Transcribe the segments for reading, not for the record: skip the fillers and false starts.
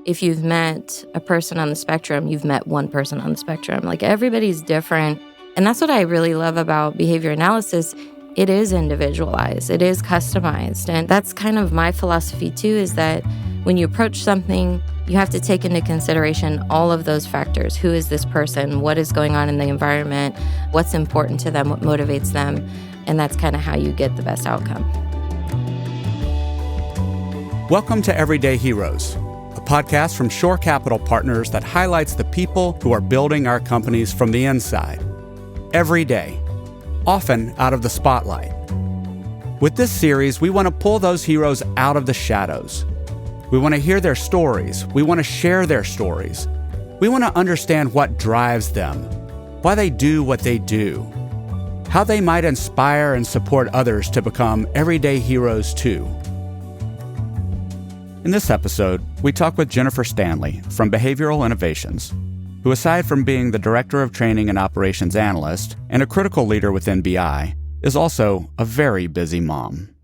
if you've met a person on the spectrum, you've met one person on the spectrum. Like, everybody's different. And that's what I really love about behavior analysis. It is individualized. It is customized. And that's kind of my philosophy, too, is that when you approach something, you have to take into consideration all of those factors. Who is this person? What is going on in the environment? What's important to them? What motivates them? And that's kind of how you get the best outcome. Welcome to Everyday Heroes, a podcast from Shore Capital Partners that highlights the people who are building our companies from the inside. Every day, often out of the spotlight. With this series, we want to pull those heroes out of the shadows. We want to hear their stories. We want to share their stories. We want to understand what drives them, why they do what they do, how they might inspire and support others to become everyday heroes too. In this episode, we talk with Jennifer Stanley from Behavioral Innovations, who, aside from being the Director of Training and Operations Analyst and a critical leader within BI, is also a very busy mom.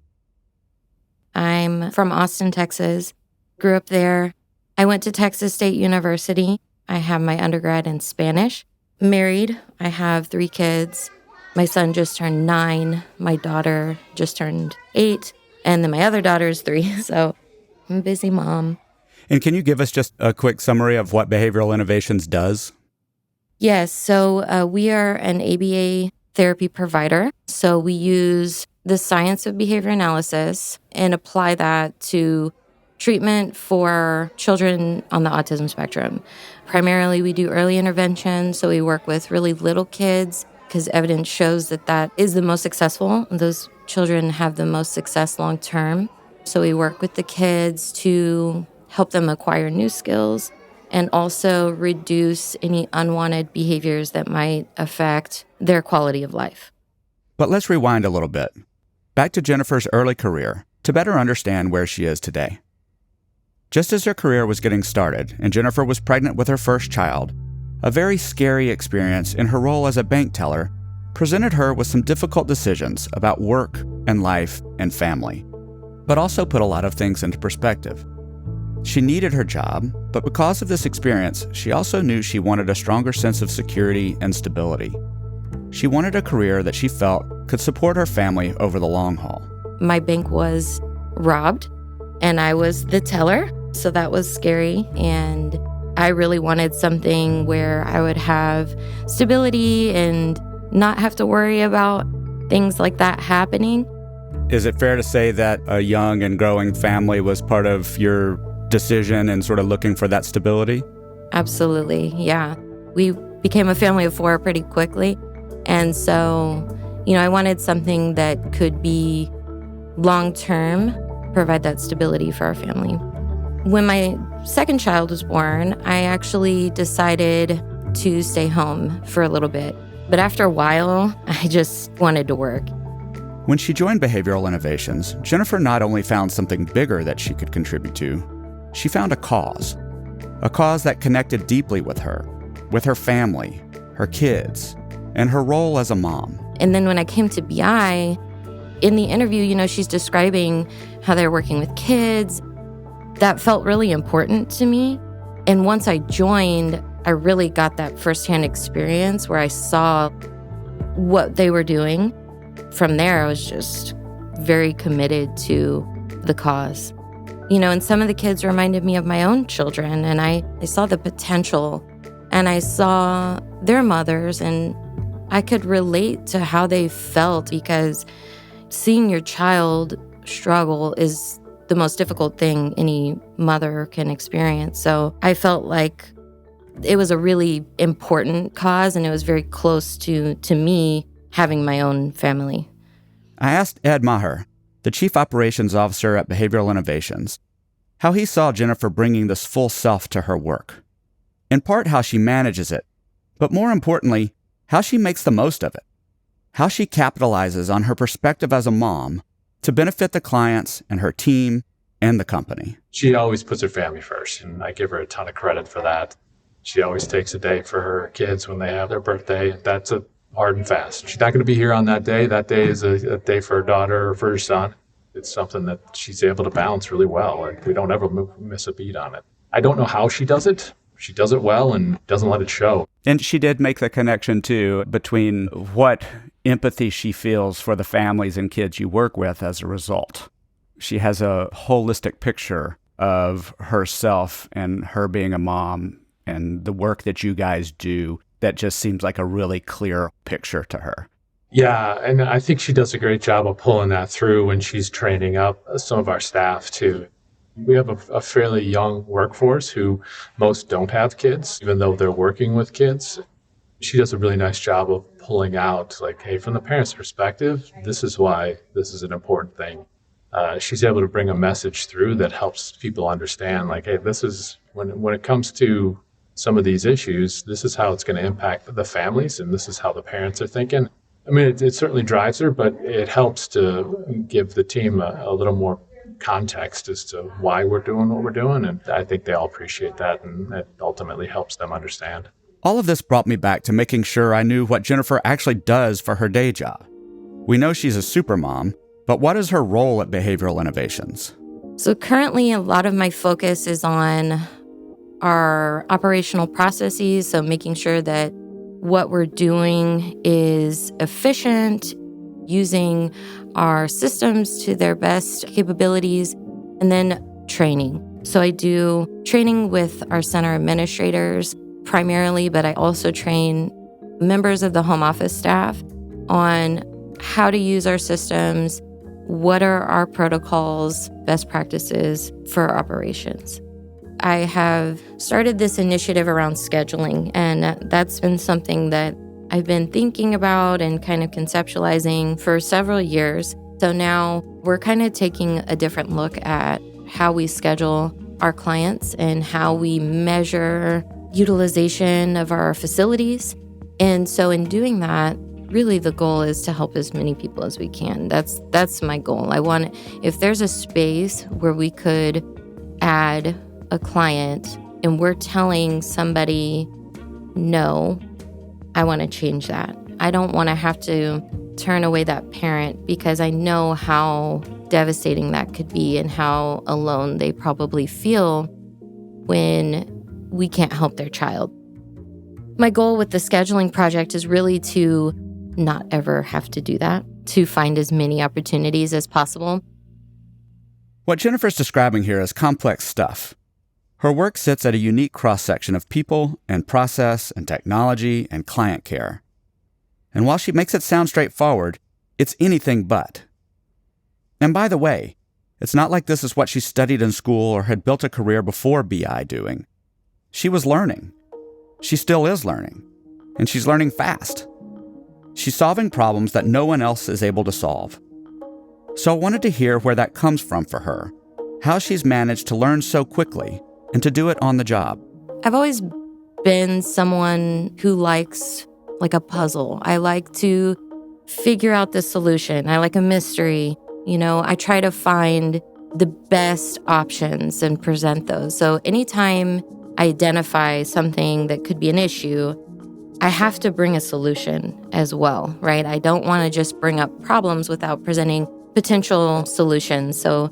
I'm from Austin, Texas. Grew up there. I went to Texas State University. I have my undergrad in Spanish. Married. I have 3 kids. My son just turned 9. My daughter just turned 8. And then my other daughter is 3. So I'm a busy mom. And can you give us just a quick summary of what Behavioral Innovations does? Yes. So we are an ABA therapy provider. So we use the science of behavior analysis and apply that to treatment for children on the autism spectrum. Primarily, we do early intervention. So we work with really little kids because evidence shows that that is the most successful. Those children have the most success long term. So we work with the kids to help them acquire new skills and also reduce any unwanted behaviors that might affect their quality of life. But let's rewind a little bit, back to Jennifer's early career to better understand where she is today. Just as her career was getting started and Jennifer was pregnant with her first child, a very scary experience in her role as a bank teller presented her with some difficult decisions about work and life and family, but also put a lot of things into perspective. She needed her job, but because of this experience, she also knew she wanted a stronger sense of security and stability. She wanted a career that she felt could support her family over the long haul. My bank was robbed, and I was the teller, so that was scary. And I really wanted something where I would have stability and not have to worry about things like that happening. Is it fair to say that a young and growing family was part of your decision and sort of looking for that stability? Absolutely, yeah. We became a family of 4 pretty quickly. And so, I wanted something that could be long-term, provide that stability for our family. When my second child was born, I actually decided to stay home for a little bit. But after a while, I just wanted to work. When she joined Behavioral Innovations, Jennifer not only found something bigger that she could contribute to, she found a cause that connected deeply with her family, her kids, and her role as a mom. And then when I came to BI, in the interview, she's describing how they're working with kids. That felt really important to me. And once I joined, I really got that firsthand experience where I saw what they were doing. From there, I was just very committed to the cause. And some of the kids reminded me of my own children, and I saw the potential, and I saw their mothers, and I could relate to how they felt, because seeing your child struggle is the most difficult thing any mother can experience. So I felt like it was a really important cause, and it was very close to me having my own family. I asked Ed Maher, the Chief Operations Officer at Behavioral Innovations, how he saw Jennifer bringing this full self to her work. In part, how she manages it, but more importantly, how she makes the most of it. How she capitalizes on her perspective as a mom to benefit the clients and her team and the company. She always puts her family first, and I give her a ton of credit for that. She always takes a day for her kids when they have their birthday. That's a hard and fast. She's not going to be here on that day. That day is a day for her daughter or for her son. It's something that she's able to balance really well. We don't ever miss a beat on it. I don't know how she does it. She does it well and doesn't let it show. And she did make the connection, too, between what empathy she feels for the families and kids you work with as a result. She has a holistic picture of herself and her being a mom and the work that you guys do that just seems like a really clear picture to her. Yeah, and I think she does a great job of pulling that through when she's training up some of our staff, too. We have a fairly young workforce who most don't have kids, even though they're working with kids. She does a really nice job of pulling out, like, hey, from the parent's perspective, this is why this is an important thing. She's able to bring a message through that helps people understand, like, hey, this is, when it comes to some of these issues, this is how it's going to impact the families, and this is how the parents are thinking. I mean, it certainly drives her, but it helps to give the team a little more context as to why we're doing what we're doing. And I think they all appreciate that, and it ultimately helps them understand. All of this brought me back to making sure I knew what Jennifer actually does for her day job. We know she's a super mom, but what is her role at Behavioral Innovations? So currently, a lot of my focus is on our operational processes, so making sure that what we're doing is efficient, using our systems to their best capabilities, and then training. So I do training with our center administrators primarily, but I also train members of the home office staff on how to use our systems, what are our protocols, best practices for our operations. I have started this initiative around scheduling, and that's been something that I've been thinking about and kind of conceptualizing for several years. So now we're kind of taking a different look at how we schedule our clients and how we measure utilization of our facilities. And so in doing that, really the goal is to help as many people as we can. That's my goal. If there's a space where we could add a client and we're telling somebody, no, I want to change that. I don't want to have to turn away that parent because I know how devastating that could be and how alone they probably feel when we can't help their child. My goal with the scheduling project is really to not ever have to do that, to find as many opportunities as possible. What Jennifer's describing here is complex stuff. Her work sits at a unique cross-section of people and process and technology and client care. And while she makes it sound straightforward, it's anything but. And by the way, it's not like this is what she studied in school or had built a career before BI doing. She was learning. She still is learning. And she's learning fast. She's solving problems that no one else is able to solve. So I wanted to hear where that comes from for her, how she's managed to learn so quickly and to do it on the job. I've always been someone who likes like a puzzle. I like to figure out the solution. I like a mystery. I try to find the best options and present those. So anytime I identify something that could be an issue, I have to bring a solution as well, right? I don't want to just bring up problems without presenting potential solutions. So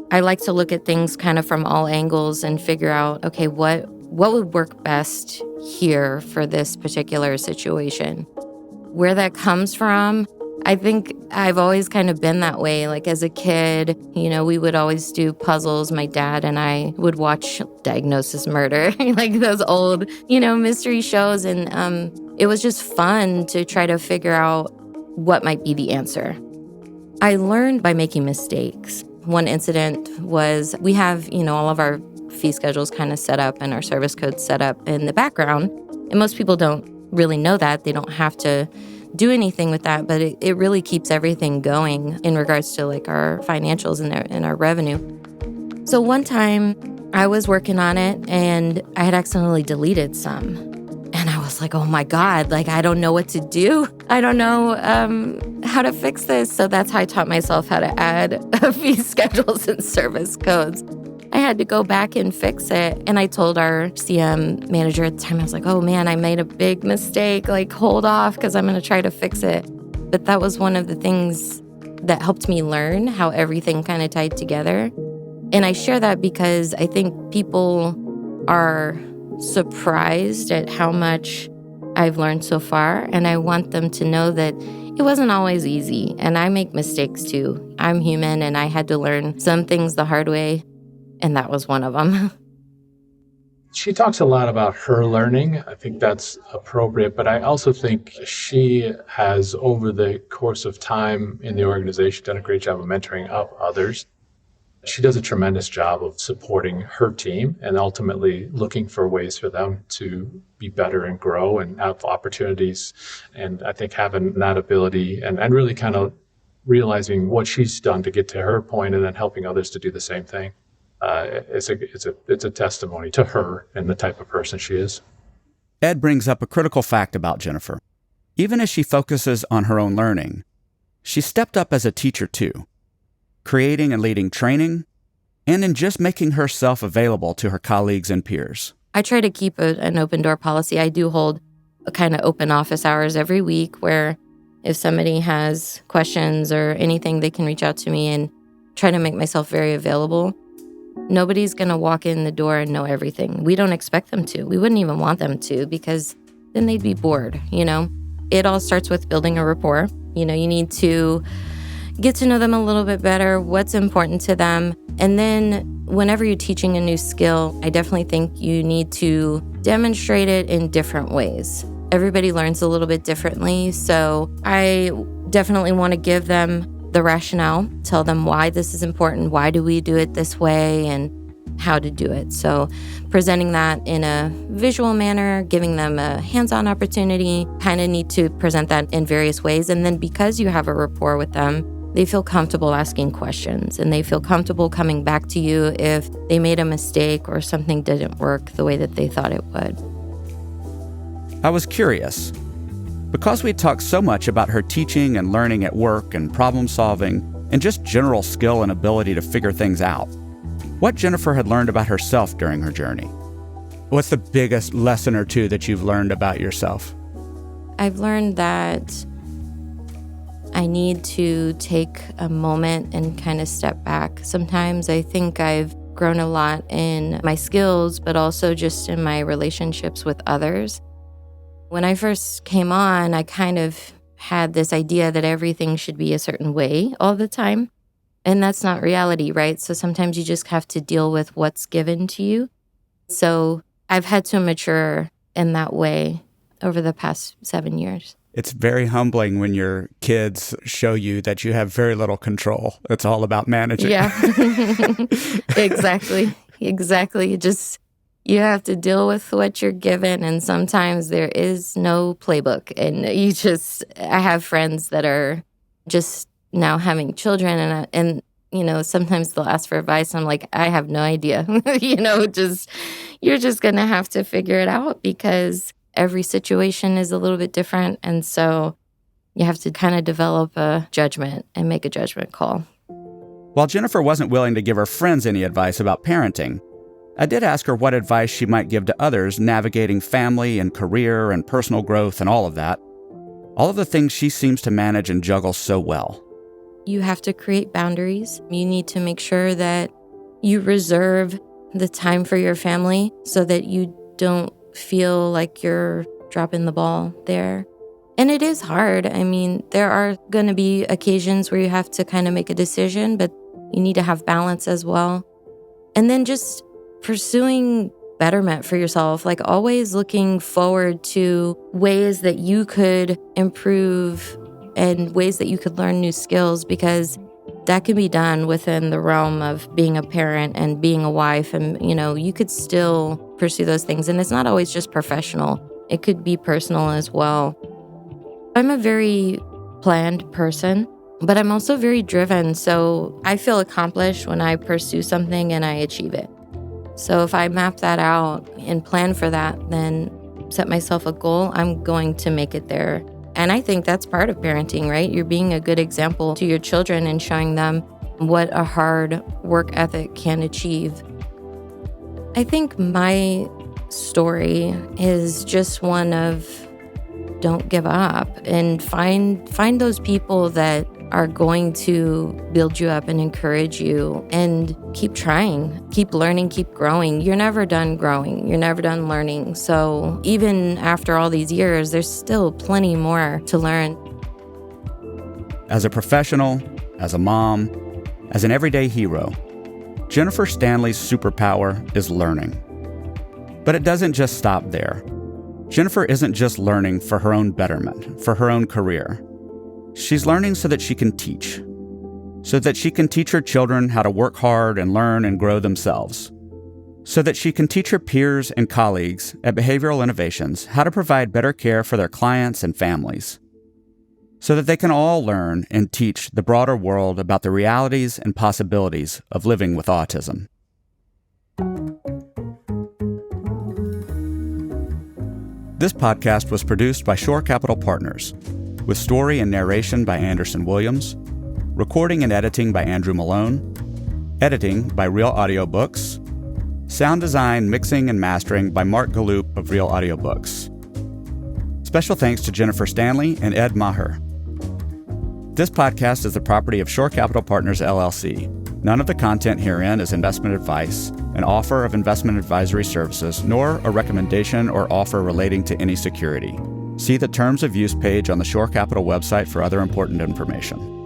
I like to look at things kind of from all angles and figure out, okay, what would work best here for this particular situation? Where that comes from, I think I've always kind of been that way. Like as a kid, we would always do puzzles. My dad and I would watch Diagnosis Murder, like those old, mystery shows. And it was just fun to try to figure out what might be the answer. I learned by making mistakes. One incident was we have, all of our fee schedules kind of set up and our service codes set up in the background. And most people don't really know that. They don't have to do anything with that, but it really keeps everything going in regards to like our financials and our revenue. So one time I was working on it and I had accidentally deleted some. And I was like, oh my God, like I don't know what to do. I don't know how to fix this. So that's how I taught myself how to add fee schedules and service codes. I had to go back and fix it. And I told our CM manager at the time, I was like, oh man, I made a big mistake. Like hold off because I'm going to try to fix it. But that was one of the things that helped me learn how everything kind of tied together. And I share that because I think people are surprised at how much I've learned so far. And I want them to know that it wasn't always easy. And I make mistakes too. I'm human and I had to learn some things the hard way. And that was one of them. She talks a lot about her learning. I think that's appropriate, but I also think she has, over the course of time in the organization, done a great job of mentoring up others. She does a tremendous job of supporting her team and ultimately looking for ways for them to be better and grow and have opportunities. And I think having that ability and really kind of realizing what she's done to get to her point and then helping others to do the same thing. It's a testimony to her and the type of person she is. Ed brings up a critical fact about Jennifer. Even as she focuses on her own learning, she stepped up as a teacher too, creating and leading training, and in just making herself available to her colleagues and peers. I try to keep an open door policy. I do hold a kind of open office hours every week where if somebody has questions or anything, they can reach out to me and try to make myself very available. Nobody's going to walk in the door and know everything. We don't expect them to. We wouldn't even want them to because then they'd be bored, you know? It all starts with building a rapport. You know, you need to get to know them a little bit better, what's important to them. And then whenever you're teaching a new skill, I definitely think you need to demonstrate it in different ways. Everybody learns a little bit differently. So I definitely want to give them the rationale, tell them why this is important, why do we do it this way, and how to do it. So presenting that in a visual manner, giving them a hands-on opportunity, kind of need to present that in various ways. And then because you have a rapport with them, they feel comfortable asking questions and they feel comfortable coming back to you if they made a mistake or something didn't work the way that they thought it would. I was curious. Because we talked so much about her teaching and learning at work and problem solving and just general skill and ability to figure things out, what Jennifer had learned about herself during her journey. What's the biggest lesson or two that you've learned about yourself? I've learned that I need to take a moment and kind of step back. Sometimes I think I've grown a lot in my skills, but also just in my relationships with others. When I first came on, I kind of had this idea that everything should be a certain way all the time. And that's not reality, right? So sometimes you just have to deal with what's given to you. So I've had to mature in that way over the past 7 years. It's very humbling when your kids show you that you have very little control. It's all about managing. Yeah, exactly. You have to deal with what you're given, and sometimes there is no playbook. And I have friends that are just now having children, and you know, sometimes they'll ask for advice. I'm like, I have no idea. You're just gonna have to figure it out because every situation is a little bit different, and so you have to kind of develop a judgment and make a judgment call. While Jennifer wasn't willing to give her friends any advice about parenting, I did ask her what advice she might give to others navigating family and career and personal growth and all of that. All of the things she seems to manage and juggle so well. You have to create boundaries. You need to make sure that you reserve the time for your family so that you don't feel like you're dropping the ball there. And it is hard. I mean, there are going to be occasions where you have to kind of make a decision, but you need to have balance as well. And then just pursuing betterment for yourself, like always looking forward to ways that you could improve and ways that you could learn new skills, because that can be done within the realm of being a parent and being a wife. And, you know, you could still pursue those things. And it's not always just professional. It could be personal as well. I'm a very planned person, but I'm also very driven. So I feel accomplished when I pursue something and I achieve it. So if I map that out and plan for that, then set myself a goal, I'm going to make it there. And I think that's part of parenting, right? You're being a good example to your children and showing them what a hard work ethic can achieve. I think my story is just one of don't give up and find those people that are going to build you up and encourage you, and keep trying, keep learning, keep growing. You're never done growing. You're never done learning. So even after all these years, there's still plenty more to learn. As a professional, as a mom, as an everyday hero, Jennifer Stanley's superpower is learning. But it doesn't just stop there. Jennifer isn't just learning for her own betterment, for her own career. She's learning so that she can teach. So that she can teach her children how to work hard and learn and grow themselves. So that she can teach her peers and colleagues at Behavioral Innovations how to provide better care for their clients and families. So that they can all learn and teach the broader world about the realities and possibilities of living with autism. This podcast was produced by Shore Capital Partners, with story and narration by Anderson Williams, recording and editing by Andrew Malone, editing by Real Audiobooks, sound design, mixing, and mastering by Mark Galloop of Real Audiobooks. Special thanks to Jennifer Stanley and Ed Maher. This podcast is the property of Shore Capital Partners, LLC. None of the content herein is investment advice, an offer of investment advisory services, nor a recommendation or offer relating to any security. See the Terms of Use page on the Shore Capital website for other important information.